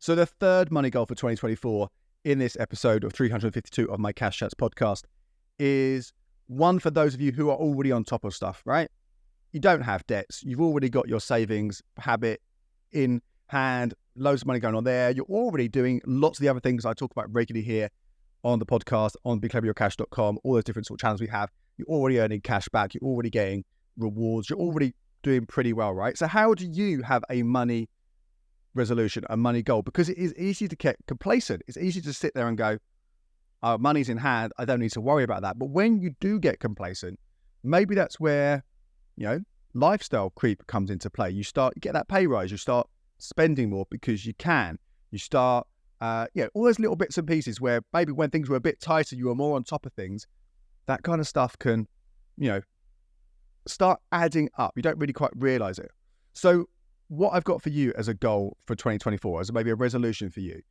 So the third money goal for 2024 in this episode of 352 of my Cash Chats podcast is one for those of you who are already on top of stuff, right? You don't have debts. You've already got your savings habit in hand, loads of money going on there. You're already doing lots of the other things I talk about regularly here on the podcast, on becleveryourcash.com, all those different sort of channels we have. You're already earning cash back. You're already getting rewards. You're already doing pretty well, right? So how do you have a money resolution, a money goal? Because it is easy to get complacent. It's easy to sit there and go, oh, money's in hand, I don't need to worry about that. But when you do get complacent, maybe that's where, lifestyle creep comes into play. You get that pay rise, you start spending more because you can. You start, all those little bits and pieces where maybe when things were a bit tighter, you were more on top of things. That kind of stuff can, start adding up. You don't really quite realize it. So what I've got for you as a goal for 2024, as maybe a resolution for you,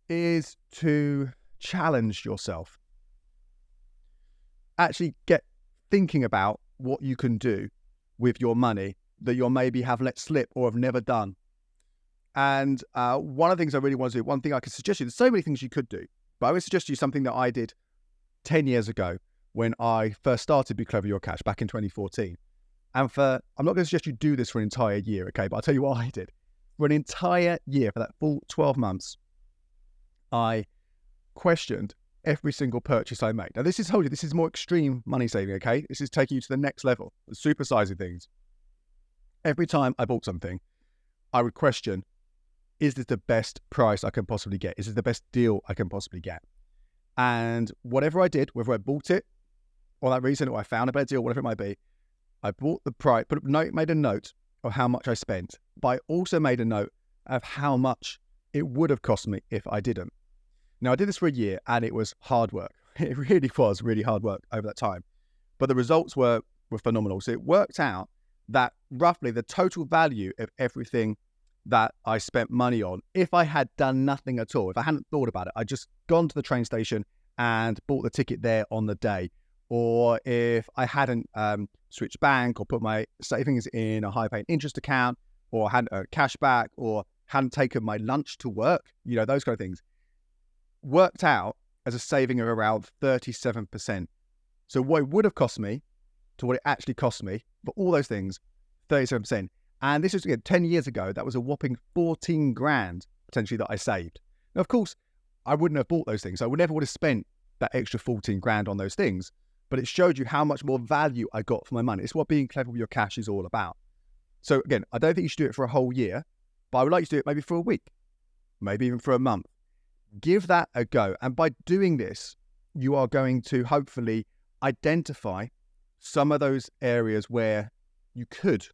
is to challenge yourself. Actually get thinking about what you can do with your money that you maybe have let slip or have never done. And one of the things I really want to do, one thing I could suggest you, there's so many things you could do, but I would suggest you something that I did 10 years ago when I first started Be Clever Your Cash back in 2014. And I'm not going to suggest you do this for an entire year, okay? But I'll tell you what I did. For an entire year, for that full 12 months, I questioned every single purchase I made. Now, this is more extreme money saving, okay? This is taking you to the next level, supersizing things. Every time I bought something, I would question, is this the best price I can possibly get? Is this the best deal I can possibly get? And whatever I did, whether I bought it for that reason or I found a better deal, whatever it might be, I bought the price, made a note of how much I spent, but I also made a note of how much it would have cost me if I didn't. Now, I did this for a year and it was hard work. It really was really hard work over that time. But the results were phenomenal. So it worked out that roughly the total value of everything that I spent money on, if I had done nothing at all, if I hadn't thought about it, I'd just gone to the train station and bought the ticket there on the day. Or if I hadn't switched bank or put my savings in a high-paying interest account, or hadn't cash back, or hadn't taken my lunch to work, those kind of things, worked out as a saving of around 37%. So what it would have cost me to what it actually cost me for all those things, 37%. And this is, again, 10 years ago, that was a whopping 14 grand potentially that I saved. Now, of course, I wouldn't have bought those things. I would never have spent that extra 14 grand on those things. But it showed you how much more value I got for my money. It's what being clever with your cash is all about. So again, I don't think you should do it for a whole year, but I would like you to do it maybe for a week, maybe even for a month. Give that a go. And by doing this, you are going to hopefully identify some of those areas where you could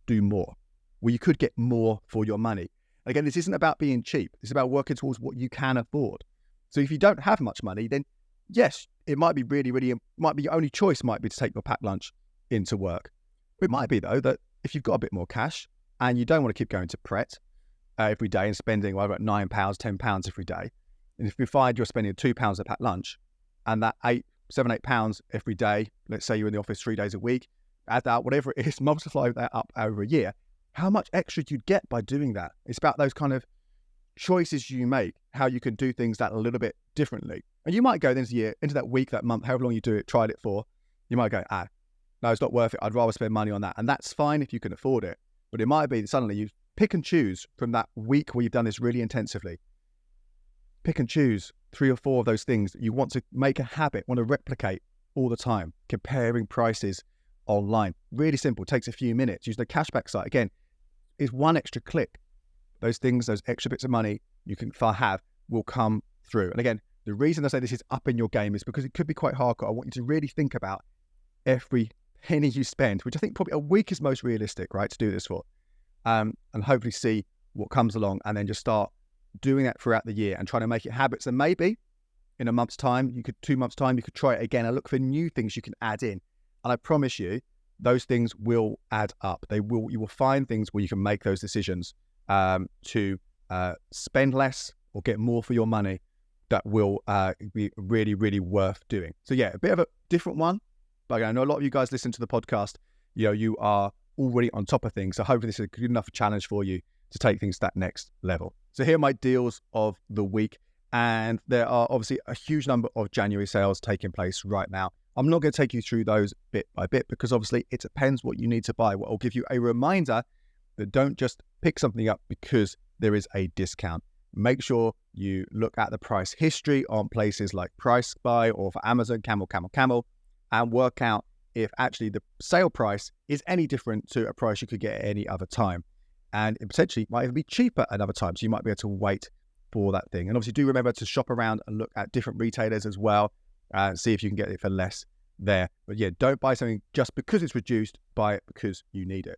do more, where you could get more for your money. Again, this isn't about being cheap. It's about working towards what you can afford. So if you don't have much money, then yes, it might be might be your only choice might be to take your packed lunch into work. It might be, though, that if you've got a bit more cash and you don't want to keep going to Pret every day and spending about £9, £10 every day, and if you find you're spending £2 a packed lunch and that £8 every day, let's say you're in the office 3 days a week, add that, whatever it is, multiply that up over a year, how much extra you'd get by doing that. It's about those kind of choices you make, how you can do things that a little bit differently. And you might go into the year, into that week, that month, however long you tried it for, you might go, no, it's not worth it. I'd rather spend money on that. And that's fine if you can afford it. But it might be that suddenly you pick and choose from that week where you've done this really intensively. Pick and choose 3 or 4 of those things that you want to make a habit, want to replicate all the time. Comparing prices online. Really simple. Takes a few minutes. Use the cashback site. Again, is one extra click. Those things, those extra bits of money you can have will come through. And again, the reason I say this is up in your game is because it could be quite hardcore. I want you to really think about every penny you spend, which I think probably a week is most realistic, right, to do this for. And hopefully see what comes along and then just start doing that throughout the year and trying to make it habits. And maybe in a month's time, 2 months' time, you could try it again and look for new things you can add in. And I promise you, those things will add up. You will find things where you can make those decisions to spend less or get more for your money that will be really, really worth doing. So yeah, a bit of a different one, but I know a lot of you guys listen to the podcast. You are already on top of things. So hopefully this is a good enough challenge for you to take things to that next level. So here are my deals of the week. And there are obviously a huge number of January sales taking place right now. I'm not going to take you through those bit by bit because obviously it depends what you need to buy. What will give you a reminder that don't just pick something up because there is a discount. Make sure you look at the price history on places like Price Buy or for Amazon, Camel, and work out if actually the sale price is any different to a price you could get at any other time. And it potentially might even be cheaper at other times. So you might be able to wait for that thing. And obviously do remember to shop around and look at different retailers as well and see if you can get it for less there. But yeah, don't buy something just because it's reduced, buy it because you need it.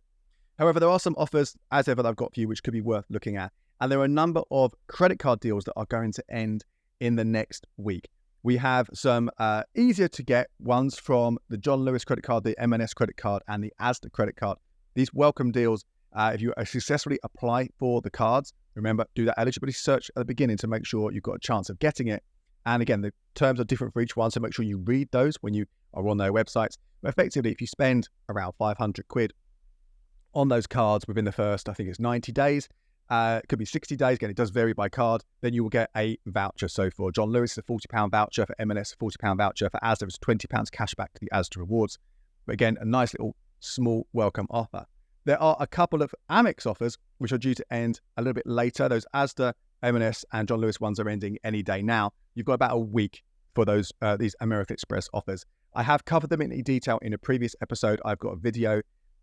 However, there are some offers, as ever, that I've got for you, which could be worth looking at. And there are a number of credit card deals that are going to end in the next week. We have some easier to get ones from the John Lewis credit card, the M&S credit card, and the Asda credit card. These welcome deals, if you successfully apply for the cards, remember, do that eligibility search at the beginning to make sure you've got a chance of getting it. And again, the terms are different for each one, so make sure you read those when you are on their websites. But effectively, if you spend around 500 quid on those cards within the first, I think it's 90 days, it could be 60 days, again, it does vary by card, then you will get a voucher. So for John Lewis, it's a £40 voucher, for M&S, a £40 voucher, for Asda, it's £20 cash back to the Asda Rewards. But again, a nice little small welcome offer. There are a couple of Amex offers which are due to end a little bit later. Those Asda, M&S, and John Lewis ones are ending any day now. You've got about a week for those these American Express offers. I have covered them in detail in a previous episode. I've got a video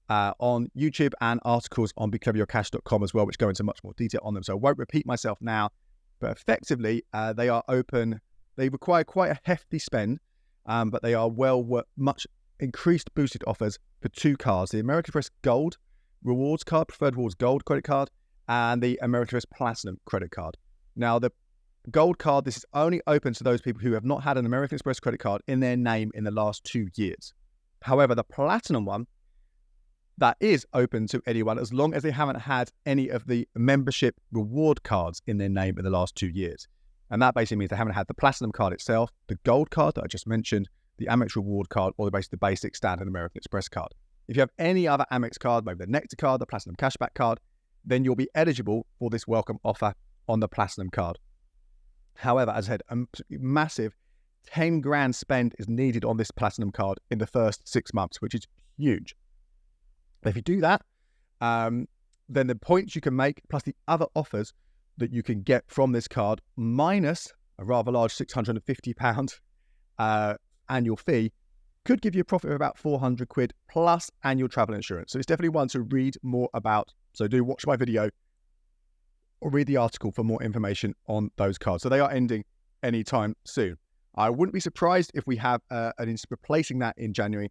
on YouTube and articles on becleveryourcash.com as well, which go into much more detail on them. So I won't repeat myself now, but effectively they are open. They require quite a hefty spend, but they are much increased boosted offers for two cards: the American Express Gold Rewards card, Preferred Rewards Gold credit card, and the American Express Platinum credit card. Now, the Gold card, this is only open to those people who have not had an American Express credit card in their name in the last 2 years. However, the Platinum one, that is open to anyone as long as they haven't had any of the membership reward cards in their name in the last 2 years. And that basically means they haven't had the Platinum card itself, the Gold card that I just mentioned, the Amex Reward card, or the basic standard American Express card. If you have any other Amex card, maybe the Nectar card, the Platinum Cashback card, then you'll be eligible for this welcome offer on the Platinum card. However, as I said, a massive 10 grand spend is needed on this Platinum card in the first 6 months, which is huge. If you do that, then the points you can make, plus the other offers that you can get from this card, minus a rather large £650 annual fee, could give you a profit of about 400 quid plus annual travel insurance. So it's definitely one to read more about. So do watch my video or read the article for more information on those cards. So they are ending anytime soon. I wouldn't be surprised if we have replacing that in January,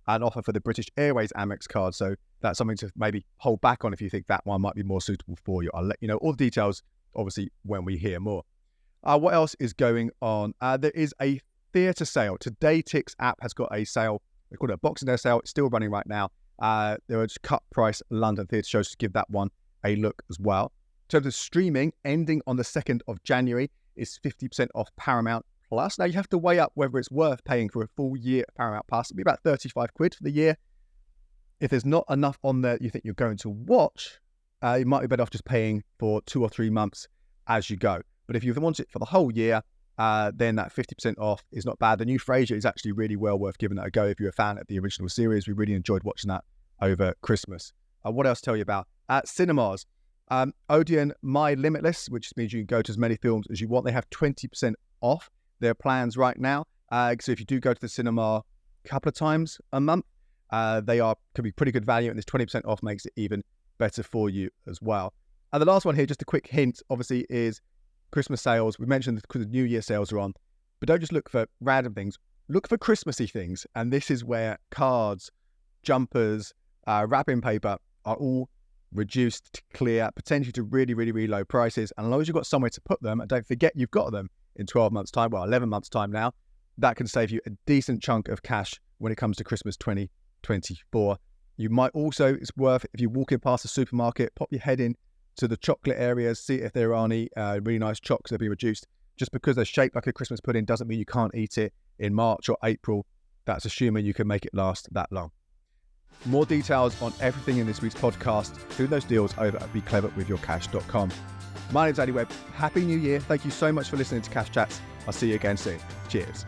an offer for the British Airways Amex card. So that's something to maybe hold back on if you think that one might be more suitable for you. I'll let you know all the details, obviously, when we hear more. What else is going on? There is a theatre sale. Today Tix app has got a sale. They call it a Boxing Day sale. It's still running right now. There are just cut price London theatre shows to give that one a look as well. In terms of streaming, ending on the 2nd of January is 50% off Paramount Plus. Now you have to weigh up whether it's worth paying for a full year of Paramount Plus. It'll be about 35 quid for the year. If there's not enough on there you think you're going to watch, you might be better off just paying for 2 or 3 months as you go. But if you want it for the whole year, then that 50% off is not bad. The new Frasier is actually really well worth giving it a go if you're a fan of the original series. We really enjoyed watching that over Christmas. What else to tell you about? At cinemas, Odeon My Limitless, which means you can go to as many films as you want. They have 20% off their plans right now. So if you do go to the cinema a couple of times a month, can be pretty good value, and this 20% off makes it even better for you as well. And the last one here, just a quick hint, obviously, is Christmas sales. We mentioned the New Year sales are on, but don't just look for random things. Look for Christmassy things, and this is where cards, jumpers, wrapping paper are all reduced to clear, potentially to really, really, really low prices. And as long as you've got somewhere to put them, and don't forget you've got them in 12 months' time, 11 months' time now, that can save you a decent chunk of cash when it comes to Christmas 2024. You might also, it's worth, if you're walking past a supermarket, pop your head in to the chocolate areas, see if there are any really nice chocolates that have been reduced. Just because they're shaped like a Christmas pudding doesn't mean you can't eat it in March or April. That's assuming you can make it last that long. More details on everything in this week's podcast, including those deals, over at becleverwithyourcash.com. My name's Andy Webb. Happy New Year. Thank you so much for listening to Cash Chats. I'll see you again soon. Cheers.